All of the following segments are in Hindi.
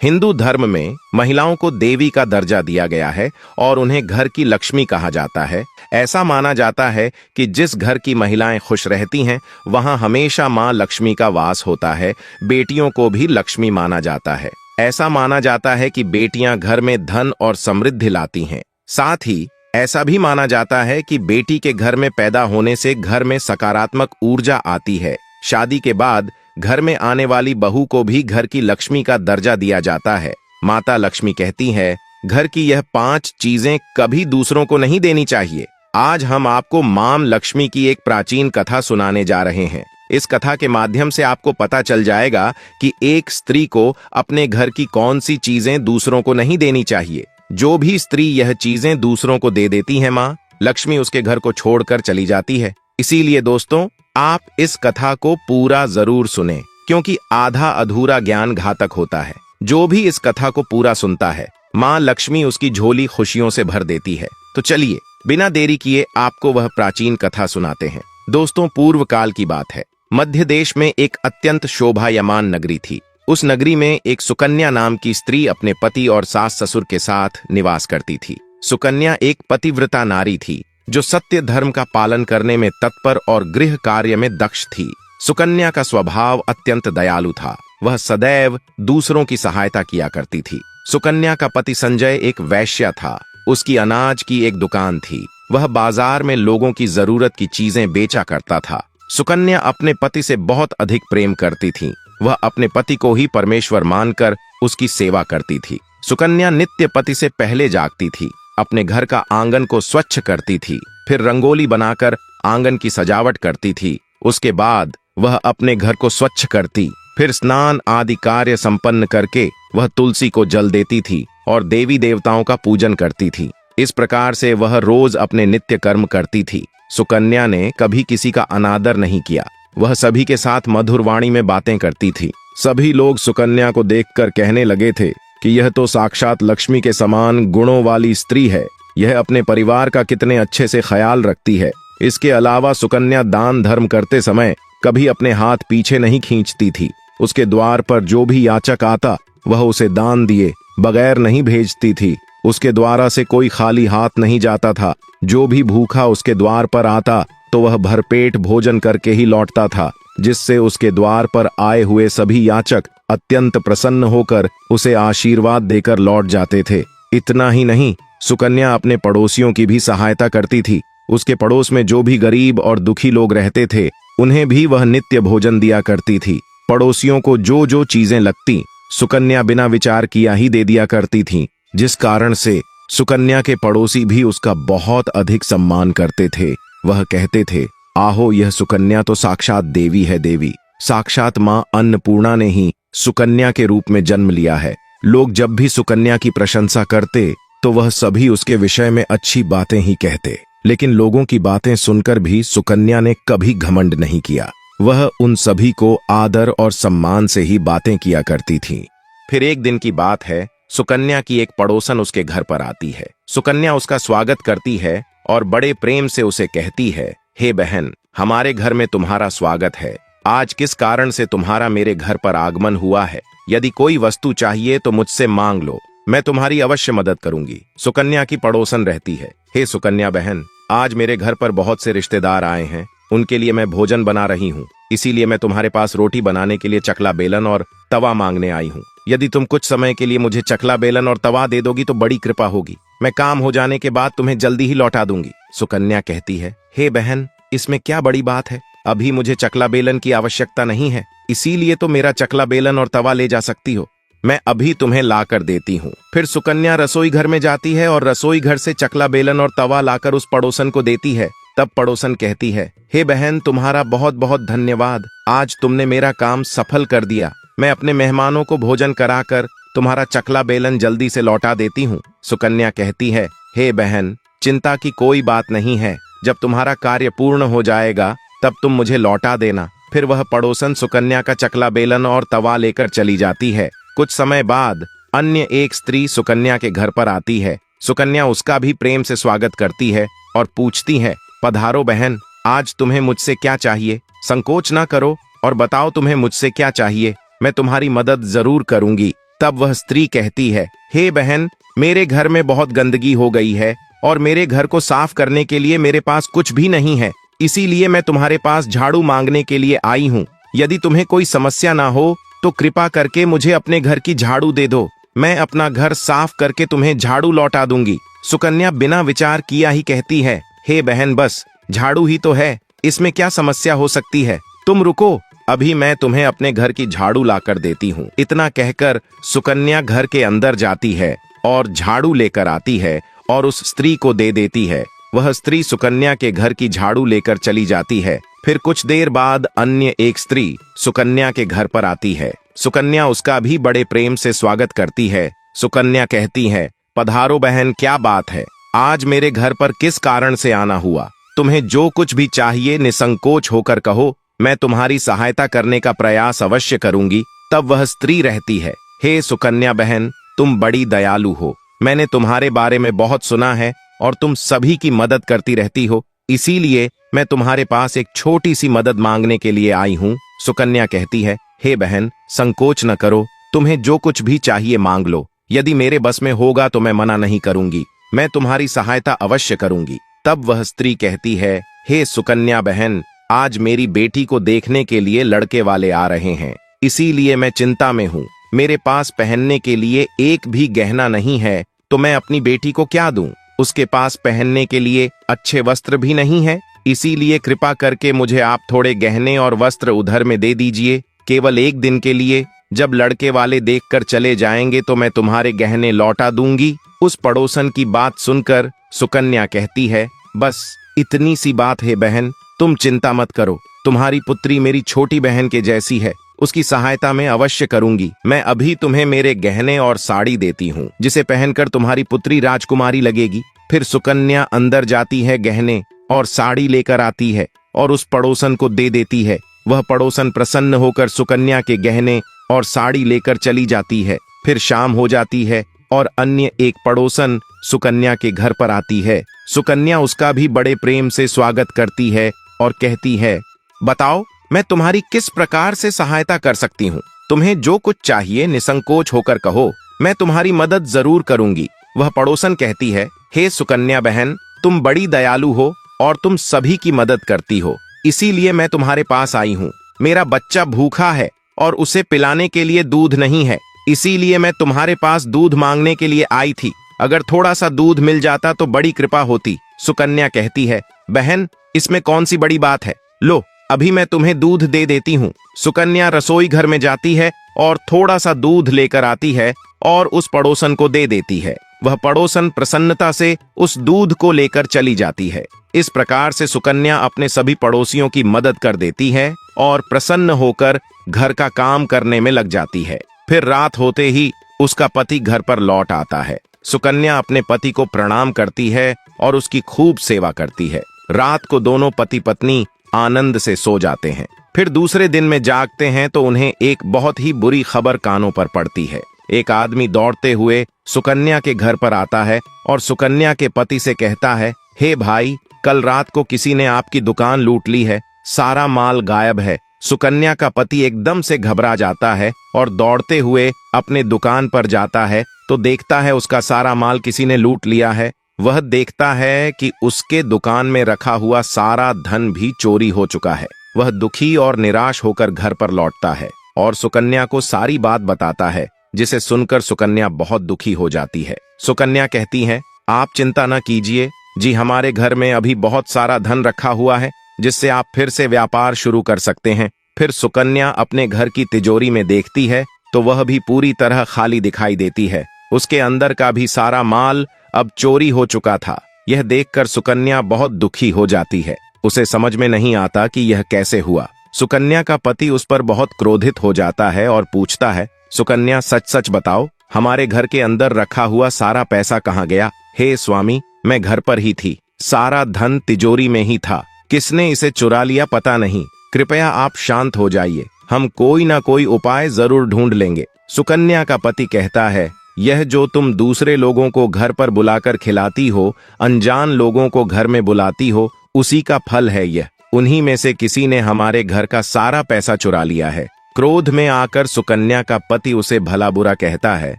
हिंदू धर्म में महिलाओं को देवी का दर्जा दिया गया है और उन्हें घर की लक्ष्मी कहा जाता है। ऐसा माना जाता है कि जिस घर की महिलाएं खुश रहती हैं, वहां हमेशा मां लक्ष्मी का वास होता है। बेटियों को भी लक्ष्मी माना जाता है। ऐसा माना जाता है कि बेटियां घर में धन और समृद्धि लाती हैं। साथ ही ऐसा भी माना जाता है कि बेटी के घर में पैदा होने से घर में सकारात्मक ऊर्जा आती है। शादी के बाद घर में आने वाली बहू को भी घर की लक्ष्मी का दर्जा दिया जाता है। माता लक्ष्मी कहती है, घर की यह 5 चीजें कभी दूसरों को नहीं देनी चाहिए। आज हम आपको मां लक्ष्मी की एक प्राचीन कथा सुनाने जा रहे हैं। इस कथा के माध्यम से आपको पता चल जाएगा कि एक स्त्री को अपने घर की कौन सी चीजें दूसरों को नहीं देनी चाहिए। जो भी स्त्री यह चीजें दूसरों को दे देती है, मां लक्ष्मी उसके घर को छोड़कर चली जाती है। इसीलिए दोस्तों, आप इस कथा को पूरा जरूर सुनें, क्योंकि आधा अधूरा ज्ञान घातक होता है। जो भी इस कथा को पूरा सुनता है, मां लक्ष्मी उसकी झोली खुशियों से भर देती है। तो चलिए बिना देरी किए आपको वह प्राचीन कथा सुनाते हैं। दोस्तों, पूर्व काल की बात है। मध्य देश में एक अत्यंत शोभायमान नगरी थी। उस नगरी में एक सुकन्या नाम की स्त्री अपने पति और सास ससुर के साथ निवास करती थी। सुकन्या एक पतिव्रता नारी थी जो सत्य धर्म का पालन करने में तत्पर और गृह कार्य में दक्ष थी। सुकन्या का स्वभाव अत्यंत दयालु था। वह सदैव दूसरों की सहायता किया करती थी। सुकन्या का पति संजय एक वैश्य था। उसकी अनाज की एक दुकान थी। वह बाजार में लोगों की जरूरत की चीजें बेचा करता था। सुकन्या अपने पति से बहुत अधिक प्रेम करती थी। वह अपने पति को ही परमेश्वर मानकर उसकी सेवा करती थी। सुकन्या नित्य पति से पहले जागती थी। अपने घर का आंगन को स्वच्छ करती थी, फिर रंगोली बनाकर आंगन की सजावट करती थी। उसके बाद वह अपने घर को स्वच्छ करती, फिर स्नान आदि कार्य संपन्न करके वह तुलसी को जल देती थी और देवी देवताओं का पूजन करती थी। इस प्रकार से वह रोज अपने नित्य कर्म करती थी। सुकन्या ने कभी किसी का अनादर नहीं किया। वह सभी के साथ मधुर वाणी में बातें करती थी। सभी लोग सुकन्या को देखकर कहने लगे थे कि यह तो साक्षात लक्ष्मी के समान गुणों वाली स्त्री है। यह अपने परिवार का कितने अच्छे से ख्याल रखती है। इसके अलावा सुकन्या दान धर्म करते समय कभी अपने हाथ पीछे नहीं खींचती थी। उसके द्वार पर जो भी याचक आता वह उसे दान दिए बगैर नहीं भेजती थी। उसके द्वारा से कोई खाली हाथ नहीं जाता था। जो भी भूखा उसके द्वार पर आता तो वह भरपेट भोजन करके ही लौटता था, जिससे उसके द्वार पर आए हुए सभी याचक अत्यंत प्रसन्न होकर उसे आशीर्वाद देकर लौट जाते थे। इतना ही नहीं, सुकन्या अपने पड़ोसियों की भी सहायता करती थी। उसके पड़ोस में जो भी गरीब और दुखी लोग रहते थे, उन्हें भी वह नित्य भोजन दिया करती थी। पड़ोसियों को जो जो चीजें लगती, सुकन्या बिना विचार किया ही दे दिया करती थी, जिस कारण से सुकन्या के पड़ोसी भी उसका बहुत अधिक सम्मान करते थे। वह कहते थे, आहो, यह सुकन्या तो साक्षात देवी है। देवी साक्षात मां अन्नपूर्णा ने ही सुकन्या के रूप में जन्म लिया है। लोग जब भी सुकन्या की प्रशंसा करते तो वह सभी उसके विषय में अच्छी बातें ही कहते। लेकिन लोगों की बातें सुनकर भी सुकन्या ने कभी घमंड नहीं किया। वह उन सभी को आदर और सम्मान से ही बातें किया करती थी। फिर एक दिन की बात है, सुकन्या की एक पड़ोसन उसके घर पर आती है। सुकन्या उसका स्वागत करती है और बड़े प्रेम से उसे कहती है, हे बहन, हमारे घर में तुम्हारा स्वागत है। आज किस कारण से तुम्हारा मेरे घर पर आगमन हुआ है? यदि कोई वस्तु चाहिए तो मुझसे मांग लो, मैं तुम्हारी अवश्य मदद करूंगी। सुकन्या की पड़ोसन रहती है, हे सुकन्या बहन, आज मेरे घर पर बहुत से रिश्तेदार आए हैं। उनके लिए मैं भोजन बना रही हूँ, इसीलिए मैं तुम्हारे पास रोटी बनाने के लिए चकला बेलन और तवा मांगने आई हूँ। यदि तुम कुछ समय के लिए मुझे चकला बेलन और तवा दे दोगी तो बड़ी कृपा होगी। मैं काम हो जाने के बाद तुम्हें जल्दी ही लौटा दूंगी। सुकन्या कहती है, हे बहन, इसमें क्या बड़ी बात है? अभी मुझे चकला बेलन की आवश्यकता नहीं है, इसीलिए तो मेरा चकला बेलन और तवा ले जा सकती हो। मैं अभी तुम्हें ला कर देती हूँ। फिर सुकन्या रसोई घर में जाती है और रसोई घर से चकला बेलन और तवा लाकर उस पड़ोसन को देती है। तब पड़ोसन कहती है, हे बहन, तुम्हारा बहुत बहुत धन्यवाद। आज तुमने मेरा काम सफल कर दिया। मैं अपने मेहमानों को भोजन कराकर तुम्हारा चकला बेलन जल्दी से लौटा देती हूँ। सुकन्या कहती है, हे बहन, चिंता की कोई बात नहीं है। जब तुम्हारा कार्य पूर्ण हो जाएगा तब तुम मुझे लौटा देना। फिर वह पड़ोसन सुकन्या का चकला बेलन और तवा लेकर चली जाती है। कुछ समय बाद अन्य एक स्त्री सुकन्या के घर पर आती है। सुकन्या उसका भी प्रेम से स्वागत करती है और पूछती है, पधारो बहन, आज तुम्हें मुझसे क्या चाहिए? संकोच ना करो और बताओ तुम्हें मुझसे क्या चाहिए। मैं तुम्हारी मदद जरूर करूंगी। तब वह स्त्री कहती है, हे बहन, मेरे घर में बहुत गंदगी हो गई है और मेरे घर को साफ करने के लिए मेरे पास कुछ भी नहीं है, इसीलिए मैं तुम्हारे पास झाड़ू मांगने के लिए आई हूँ। यदि तुम्हें कोई समस्या ना हो तो कृपा करके मुझे अपने घर की झाड़ू दे दो, मैं अपना घर साफ करके तुम्हें झाड़ू लौटा दूंगी। सुकन्या बिना विचार किया ही कहती है, हे बहन, बस झाड़ू ही तो है, इसमें क्या समस्या हो सकती है, तुम रुको, अभी मैं तुम्हें अपने घर की झाड़ू लाकर देती हूँ। इतना कहकर सुकन्या घर के अंदर जाती है और झाड़ू लेकर आती है और उस स्त्री को दे देती है। वह स्त्री सुकन्या के घर की झाड़ू लेकर चली जाती है। फिर कुछ देर बाद अन्य एक स्त्री सुकन्या के घर पर आती है। सुकन्या उसका भी बड़े प्रेम से स्वागत करती है। सुकन्या कहती है, पधारो बहन, क्या बात है, आज मेरे घर पर किस कारण से आना हुआ? तुम्हें जो कुछ भी चाहिए निसंकोच होकर कहो, मैं तुम्हारी सहायता करने का प्रयास अवश्य करूंगी। तब वह स्त्री रहती है, हे सुकन्या बहन, तुम बड़ी दयालु हो, मैंने तुम्हारे बारे में बहुत सुना है और तुम सभी की मदद करती रहती हो, इसीलिए मैं तुम्हारे पास एक छोटी सी मदद मांगने के लिए आई हूँ। सुकन्या कहती है, हे बहन, संकोच न करो, तुम्हें जो कुछ भी चाहिए मांग लो, यदि मेरे बस में होगा तो मैं मना नहीं करूंगी, मैं तुम्हारी सहायता अवश्य करूंगी। तब वह स्त्री कहती है, हे सुकन्या बहन, आज मेरी बेटी को देखने के लिए लड़के वाले आ रहे हैं, इसीलिए मैं चिंता में हूँ। मेरे पास पहनने के लिए एक भी गहना नहीं है, तो मैं अपनी बेटी को क्या दूं? उसके पास पहनने के लिए अच्छे वस्त्र भी नहीं है, इसीलिए कृपा करके मुझे आप थोड़े गहने और वस्त्र उधार में दे दीजिए, केवल एक दिन के लिए। जब लड़के वाले देखकर चले जाएंगे तो मैं तुम्हारे गहने लौटा दूंगी। उस पड़ोसन की बात सुनकर सुकन्या कहती है, बस इतनी सी बात है बहन, तुम चिंता मत करो, तुम्हारी पुत्री मेरी छोटी बहन के जैसी है, उसकी सहायता मैं अवश्य करूंगी। मैं अभी तुम्हें मेरे गहने और साड़ी देती हूँ, जिसे पहनकर तुम्हारी पुत्री राजकुमारी लगेगी। फिर सुकन्या अंदर जाती है, गहने और साड़ी लेकर आती है और उस पड़ोसन को दे देती है। वह पड़ोसन प्रसन्न होकर सुकन्या के गहने और साड़ी लेकर चली जाती है। फिर शाम हो जाती है और अन्य एक पड़ोसन सुकन्या के घर पर आती है। सुकन्या उसका भी बड़े प्रेम से स्वागत करती है और कहती है, बताओ मैं तुम्हारी किस प्रकार से सहायता कर सकती हूँ? तुम्हें जो कुछ चाहिए निसंकोच होकर कहो, मैं तुम्हारी मदद जरूर करूंगी। वह पड़ोसन कहती है, हे सुकन्या बहन, तुम बड़ी दयालु हो और तुम सभी की मदद करती हो, इसीलिए मैं तुम्हारे पास आई हूँ। मेरा बच्चा भूखा है और उसे पिलाने के लिए दूध नहीं है, इसीलिए मैं तुम्हारे पास दूध मांगने के लिए आई थी। अगर थोड़ा सा दूध मिल जाता तो बड़ी कृपा होती। सुकन्या कहती है, बहन, इसमें कौन सी बड़ी बात है, लो अभी मैं तुम्हें दूध दे देती हूँ। सुकन्या रसोई घर में जाती है और थोड़ा सा दूध लेकर आती है और उस पड़ोसन को दे देती है। वह पड़ोसन प्रसन्नता से उस दूध को लेकर चली जाती है। इस प्रकार से सुकन्या अपने सभी पड़ोसियों की मदद कर देती है और प्रसन्न होकर घर का काम करने में लग जाती है। फिर रात होते ही उसका पति घर पर लौट आता है। सुकन्या अपने पति को प्रणाम करती है और उसकी खूब सेवा करती है। रात को दोनों पति पत्नी आनंद से सो जाते हैं। फिर दूसरे दिन में जागते हैं तो उन्हें एक बहुत ही बुरी खबर कानों पर पड़ती है। एक आदमी दौड़ते हुए सुकन्या के घर पर आता है और सुकन्या के पति से कहता है, हे भाई, कल रात को किसी ने आपकी दुकान लूट ली है, सारा माल गायब है। सुकन्या का पति एकदम से घबरा जाता है और दौड़ते हुए अपने दुकान पर जाता है तो देखता है उसका सारा माल किसी ने लूट लिया है। वह देखता है कि उसके दुकान में रखा हुआ सारा धन भी चोरी हो चुका है। वह दुखी और निराश होकर घर पर लौटता है और सुकन्या को सारी बात बताता है, जिसे सुनकर सुकन्या बहुत दुखी हो जाती है। सुकन्या कहती है, आप चिंता न कीजिए जी, हमारे घर में अभी बहुत सारा धन रखा हुआ है, जिससे आप फिर से व्यापार शुरू कर सकते हैं। फिर सुकन्या अपने घर की तिजोरी में देखती है तो वह भी पूरी तरह खाली दिखाई देती है। उसके अंदर का भी सारा माल अब चोरी हो चुका था। यह देखकर सुकन्या बहुत दुखी हो जाती है। उसे समझ में नहीं आता कि यह कैसे हुआ। सुकन्या का पति उस पर बहुत क्रोधित हो जाता है और पूछता है, सुकन्या, सच सच बताओ, हमारे घर के अंदर रखा हुआ सारा पैसा कहाँ गया? हे स्वामी, मैं घर पर ही थी, सारा धन तिजोरी में ही था, किसने इसे चुरा लिया पता नहीं, कृपया आप शांत हो जाइए, हम कोई ना कोई उपाय जरूर ढूंढ लेंगे। सुकन्या का पति कहता है, यह जो तुम दूसरे लोगों को घर पर बुलाकर खिलाती हो, अनजान लोगों को घर में बुलाती हो, उसी का फल है यह। उन्हीं में से किसी ने हमारे घर का सारा पैसा चुरा लिया है। क्रोध में आकर सुकन्या का पति उसे भला बुरा कहता है।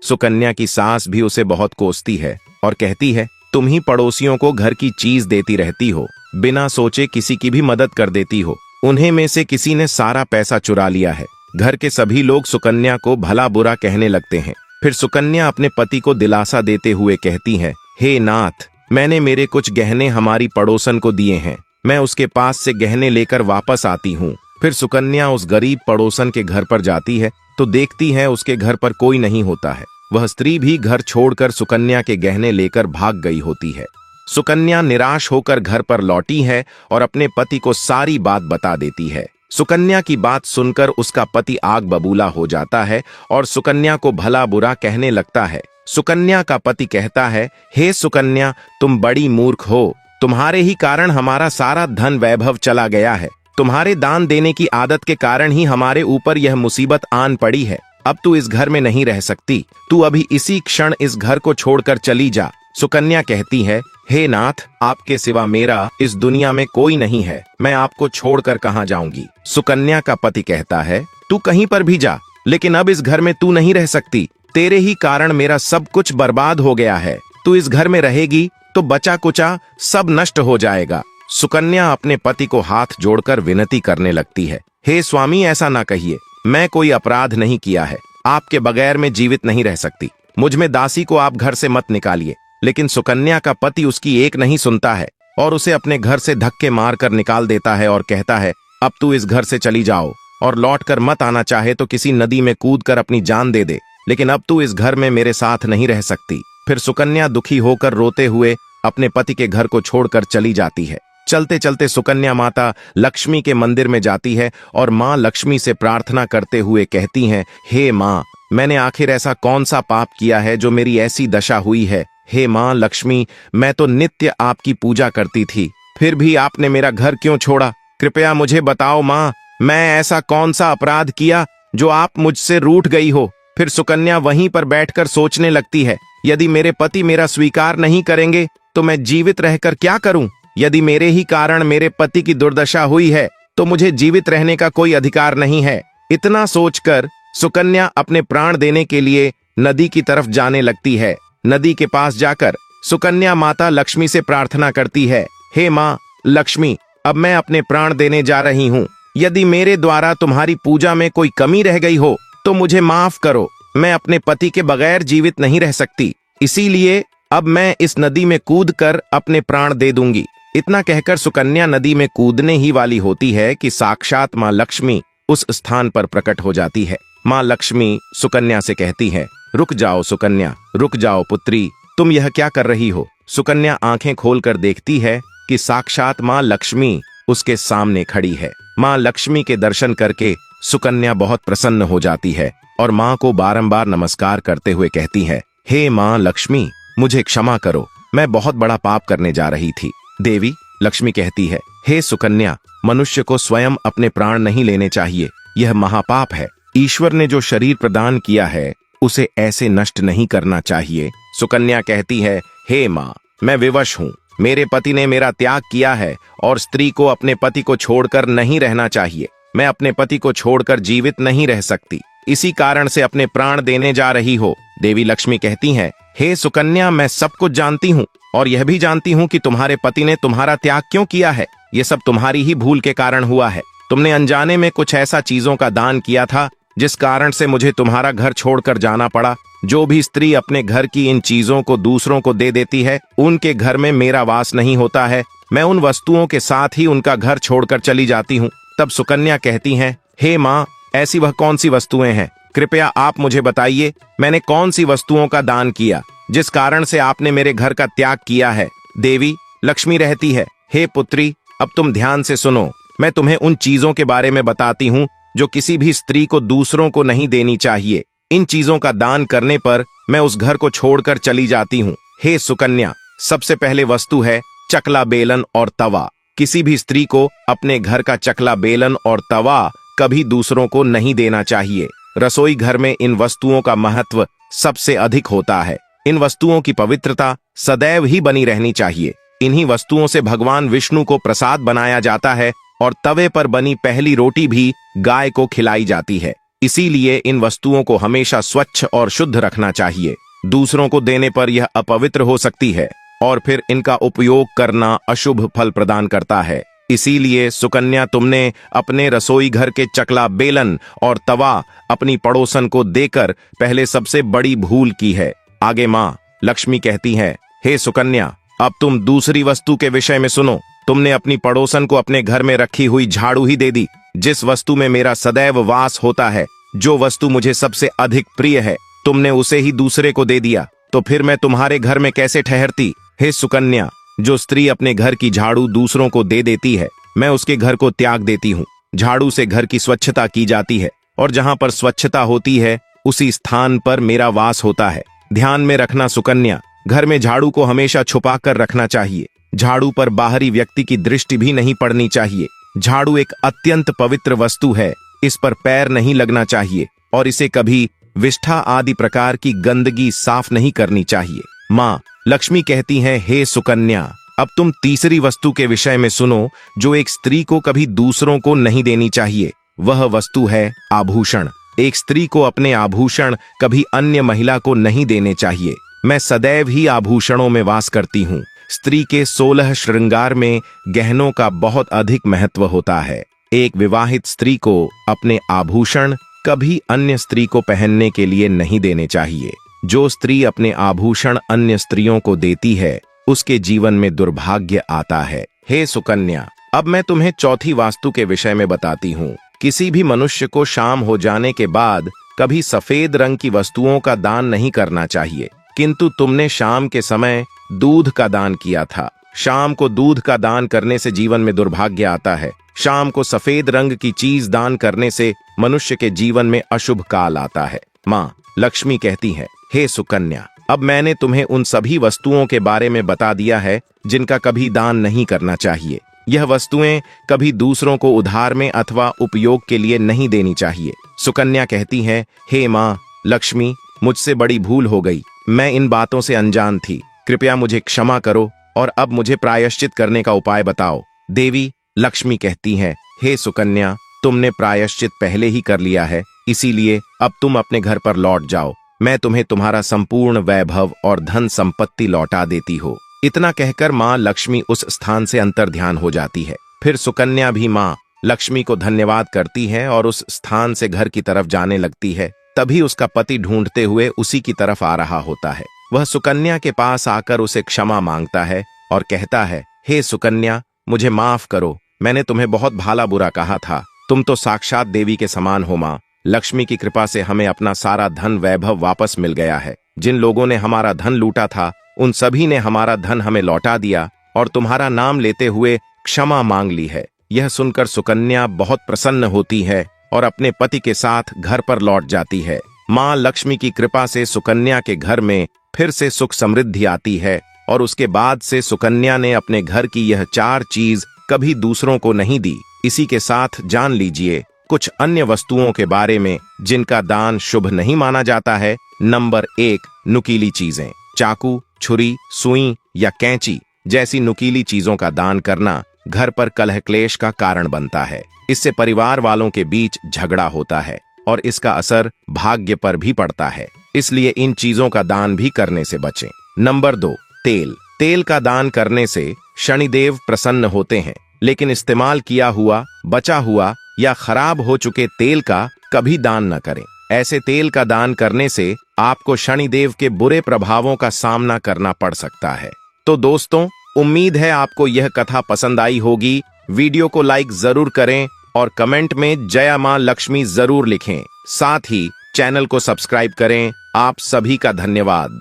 सुकन्या की सास भी उसे बहुत कोसती है और कहती है, तुम ही पड़ोसियों को घर की चीज देती रहती हो, बिना सोचे किसी की भी मदद कर देती हो। उन्हें में से किसी ने सारा पैसा चुरा लिया है। घर के सभी लोग सुकन्या को भला बुरा कहने लगते हैं। फिर सुकन्या अपने पति को दिलासा देते हुए कहती है, हे नाथ, मैंने मेरे कुछ गहने हमारी पड़ोसन को दिए हैं, मैं उसके पास से गहने लेकर वापस आती हूँ। फिर सुकन्या उस गरीब पड़ोसन के घर पर जाती है तो देखती है उसके घर पर कोई नहीं होता है। वह स्त्री भी घर छोड़कर सुकन्या के गहने लेकर भाग गई होती है। सुकन्या निराश होकर घर पर लौटी है और अपने पति को सारी बात बता देती है। सुकन्या की बात सुनकर उसका पति आग बबूला हो जाता है और सुकन्या को भला बुरा कहने लगता है। सुकन्या का पति कहता है, हे सुकन्या, तुम बड़ी मूर्ख हो, तुम्हारे ही कारण हमारा सारा धन वैभव चला गया है। तुम्हारे दान देने की आदत के कारण ही हमारे ऊपर यह मुसीबत आन पड़ी है। अब तू इस घर में नहीं रह सकती, तू अभी इसी क्षण इस घर को छोड़कर चली जा। सुकन्या कहती है, हे नाथ, आपके सिवा मेरा इस दुनिया में कोई नहीं है, मैं आपको छोड़कर कहाँ जाऊंगी। सुकन्या का पति कहता है, तू कहीं पर भी जा, लेकिन अब इस घर में तू नहीं रह सकती। तेरे ही कारण मेरा सब कुछ बर्बाद हो गया है। तू इस घर में रहेगी तो बचा कुचा सब नष्ट हो जाएगा। सुकन्या अपने पति को हाथ जोड़कर विनती करने लगती है, हे स्वामी, ऐसा ना कहिए, मैं कोई अपराध नहीं किया है, आपके बगैर मैं जीवित नहीं रह सकती, मुझ में दासी को आप घर से मत निकालिए। लेकिन सुकन्या का पति उसकी एक नहीं सुनता है और उसे अपने घर से धक्के मारकर निकाल देता है और कहता है, अब तू इस घर से चली जाओ और लौट कर मत आना, चाहे तो किसी नदी में कूदकर अपनी जान दे दे, लेकिन अब तू इस घर में मेरे साथ नहीं रह सकती। फिर सुकन्या दुखी होकर रोते हुए अपने पति के घर को छोड़कर चली जाती है। चलते चलते सुकन्या माता लक्ष्मी के मंदिर में जाती है और माँ लक्ष्मी से प्रार्थना करते हुए कहती हैं, हे माँ, मैंने आखिर ऐसा कौन सा पाप किया है जो मेरी ऐसी दशा हुई है। हे माँ लक्ष्मी, मैं तो नित्य आपकी पूजा करती थी, फिर भी आपने मेरा घर क्यों छोड़ा? कृपया मुझे बताओ माँ, मैं ऐसा कौन सा अपराध किया जो आप मुझसे रूठ गई हो? फिर सुकन्या वहीं पर बैठकर सोचने लगती है, यदि मेरे पति मेरा स्वीकार नहीं करेंगे तो मैं जीवित रहकर क्या करूं? यदि मेरे ही कारण मेरे पति की दुर्दशा हुई है तो मुझे जीवित रहने का कोई अधिकार नहीं है। इतना सोचकर सुकन्या अपने प्राण देने के लिए नदी की तरफ जाने लगती है। नदी के पास जाकर सुकन्या माता लक्ष्मी से प्रार्थना करती है, हे माँ लक्ष्मी, अब मैं अपने प्राण देने जा रही हूँ। यदि मेरे द्वारा तुम्हारी पूजा में कोई कमी रह गई हो तो मुझे माफ करो। मैं अपने पति के बगैर जीवित नहीं रह सकती, इसीलिए अब मैं इस नदी में कूदकर अपने प्राण दे दूंगी। इतना कहकर सुकन्या नदी में कूदने ही वाली होती है कि साक्षात माँ लक्ष्मी उस स्थान पर प्रकट हो जाती है। माँ लक्ष्मी सुकन्या से कहती है, रुक जाओ सुकन्या, रुक जाओ पुत्री, तुम यह क्या कर रही हो? सुकन्या आंखें खोलकर देखती है कि साक्षात माँ लक्ष्मी उसके सामने खड़ी है। माँ लक्ष्मी के दर्शन करके सुकन्या बहुत प्रसन्न हो जाती है और माँ को बारंबार नमस्कार करते हुए कहती है, हे माँ लक्ष्मी, मुझे क्षमा करो, मैं बहुत बड़ा पाप करने जा रही थी। देवी लक्ष्मी कहती है, हे सुकन्या, मनुष्य को स्वयं अपने प्राण नहीं लेने चाहिए, यह महापाप है। ईश्वर ने जो शरीर प्रदान किया है उसे ऐसे नष्ट नहीं करना चाहिए। सुकन्या कहती है, हे माँ, मैं विवश हूँ, मेरे पति ने मेरा त्याग किया है और स्त्री को अपने पति को छोड़कर नहीं रहना चाहिए। मैं अपने पति को छोड़कर जीवित नहीं रह सकती, इसी कारण से अपने प्राण देने जा रही हो। देवी लक्ष्मी कहती हैं, हे सुकन्या, मैं सब कुछ जानती हूँ और यह भी जानती हूँ कि तुम्हारे पति ने तुम्हारा त्याग क्यों किया है। ये सब तुम्हारी ही भूल के कारण हुआ है। तुमने अनजाने में कुछ ऐसा चीजों का दान किया था जिस कारण से मुझे तुम्हारा घर छोड़कर जाना पड़ा। जो भी स्त्री अपने घर की इन चीजों को दूसरों को दे देती है, उनके घर में मेरा वास नहीं होता है। मैं उन वस्तुओं के साथ ही उनका घर छोड़कर चली जाती हूँ। तब सुकन्या कहती हैं, हे माँ, ऐसी वह कौन सी वस्तुएं हैं? कृपया आप मुझे बताइए, मैंने कौन सी वस्तुओं का दान किया जिस कारण से आपने मेरे घर का त्याग किया है? देवी लक्ष्मी रहती है, हे पुत्री, अब तुम ध्यान से सुनो, मैं तुम्हें उन चीजों के बारे में बताती हूँ जो किसी भी स्त्री को दूसरों को नहीं देनी चाहिए। इन चीजों का दान करने पर मैं उस घर को छोड़कर चली जाती हूँ। हे सुकन्या, सबसे पहले वस्तु है चकला बेलन और तवा। किसी भी स्त्री को अपने घर का चकला बेलन और तवा कभी दूसरों को नहीं देना चाहिए। रसोई घर में इन वस्तुओं का महत्व सबसे अधिक होता है। इन वस्तुओं की पवित्रता सदैव ही बनी रहनी चाहिए। इन्हीं वस्तुओं से भगवान विष्णु को प्रसाद बनाया जाता है और तवे पर बनी पहली रोटी भी गाय को खिलाई जाती है। इसीलिए इन वस्तुओं को हमेशा स्वच्छ और शुद्ध रखना चाहिए। दूसरों को देने पर यह अपवित्र हो सकती है और फिर इनका उपयोग करना अशुभ फल प्रदान करता है। इसीलिए सुकन्या, तुमने अपने रसोई घर के चकला, बेलन और तवा अपनी पड़ोसन को देकर पहले सबसे बड़ी भूल की है। आगे माँ लक्ष्मी कहती है, हे सुकन्या, अब तुम दूसरी वस्तु के विषय में सुनो। तुमने अपनी पड़ोसन को अपने घर में रखी हुई झाड़ू ही दे दी, जिस वस्तु में मेरा सदैव वास होता है, जो वस्तु मुझे सबसे अधिक प्रिय है, तुमने उसे ही दूसरे को दे दिया, तो फिर मैं तुम्हारे घर में कैसे ठहरती? हे सुकन्या, जो स्त्री अपने घर की झाड़ू दूसरों को दे देती है, मैं उसके घर को त्याग देती हूँ। झाड़ू से घर की स्वच्छता की जाती है और जहां पर स्वच्छता होती है उसी स्थान पर मेरा वास होता है। ध्यान में रखना सुकन्या, घर में झाड़ू को हमेशा छुपा कर रखना चाहिए। झाड़ू पर बाहरी व्यक्ति की दृष्टि भी नहीं पड़नी चाहिए। झाड़ू एक अत्यंत पवित्र वस्तु है, इस पर पैर नहीं लगना चाहिए और इसे कभी विष्ठा आदि प्रकार की गंदगी साफ नहीं करनी चाहिए। माँ लक्ष्मी कहती हैं, हे सुकन्या, अब तुम तीसरी वस्तु के विषय में सुनो, जो एक स्त्री को कभी दूसरों को नहीं देनी चाहिए। वह वस्तु है आभूषण। एक स्त्री को अपने आभूषण कभी अन्य महिला को नहीं देने चाहिए। मैं सदैव ही आभूषणों में वास करती हूँ। स्त्री के 16 श्रृंगार में गहनों का बहुत अधिक महत्व होता है। एक विवाहित स्त्री को अपने आभूषण कभी अन्य स्त्री को पहनने के लिए नहीं देने चाहिए। जो स्त्री अपने आभूषण अन्य स्त्रियों को देती है, उसके जीवन में दुर्भाग्य आता है। हे सुकन्या, अब मैं तुम्हें चौथी वास्तु के विषय में बताती हूँ। किसी भी मनुष्य को शाम हो जाने के बाद कभी सफेद रंग की वस्तुओं का दान नहीं करना चाहिए, किंतु तुमने शाम के समय दूध का दान किया था। शाम को दूध का दान करने से जीवन में दुर्भाग्य आता है। शाम को सफेद रंग की चीज दान करने से मनुष्य के जीवन में अशुभ काल आता है। माँ लक्ष्मी कहती है, हे सुकन्या, अब मैंने तुम्हें उन सभी वस्तुओं के बारे में बता दिया है जिनका कभी दान नहीं करना चाहिए। यह वस्तुएं कभी दूसरों को उधार में अथवा उपयोग के लिए नहीं देनी चाहिए। सुकन्या कहती है, हे माँ लक्ष्मी, मुझसे बड़ी भूल हो गई। मैं इन बातों से अनजान थी। कृपया मुझे क्षमा करो और अब मुझे प्रायश्चित करने का उपाय बताओ। देवी लक्ष्मी कहती है, हे सुकन्या, तुमने प्रायश्चित पहले ही कर लिया है, इसीलिए अब तुम अपने घर पर लौट जाओ। मैं तुम्हें तुम्हारा संपूर्ण वैभव और धन संपत्ति लौटा देती हो। इतना कहकर माँ लक्ष्मी उस स्थान से अंतर्ध्यान हो जाती है। फिर सुकन्या भी माँ लक्ष्मी को धन्यवाद करती है और उस स्थान से घर की तरफ जाने लगती है। तभी उसका पति ढूंढते हुए उसी की तरफ आ रहा होता है। वह सुकन्या के पास आकर उसे क्षमा मांगता है और कहता है, हे सुकन्या, मुझे माफ करो। मैंने तुम्हें बहुत भाला बुरा कहा था। तुम तो साक्षात देवी के समान हो माँ। लक्ष्मी की कृपा से हमें अपना सारा धन वैभव वापस मिल गया है। जिन लोगों ने हमारा धन लूटा था, उन सभी ने हमारा धन हमें लौटा दिया और तुम्हारा नाम लेते हुए क्षमा मांग ली है। यह सुनकर सुकन्या बहुत प्रसन्न होती है और अपने पति के साथ घर पर लौट जाती है। माँ लक्ष्मी की कृपा से सुकन्या के घर में फिर से सुख समृद्धि आती है और उसके बाद से सुकन्या ने अपने घर की यह 4 चीज कभी दूसरों को नहीं दी। इसी के साथ जान लीजिए कुछ अन्य वस्तुओं के बारे में जिनका दान शुभ नहीं माना जाता है। नंबर 1, नुकीली चीजें। चाकू, छुरी, सुई या कैंची जैसी नुकीली चीजों का दान करना घर पर कलह क्लेश का कारण बनता है। इससे परिवार वालों के बीच झगड़ा होता है और इसका असर भाग्य पर भी पड़ता है। इसलिए इन चीजों का दान भी करने से बचें। नंबर 2, तेल। तेल का दान करने से शनिदेव प्रसन्न होते हैं, लेकिन इस्तेमाल किया हुआ, बचा हुआ या खराब हो चुके तेल का कभी दान न करें। ऐसे तेल का दान करने से आपको शनिदेव के बुरे प्रभावों का सामना करना पड़ सकता है। तो दोस्तों, उम्मीद है आपको यह कथा पसंद आई होगी। वीडियो को लाइक जरूर करें और कमेंट में जय मां लक्ष्मी जरूर लिखें। साथ ही चैनल को सब्सक्राइब करें। आप सभी का धन्यवाद।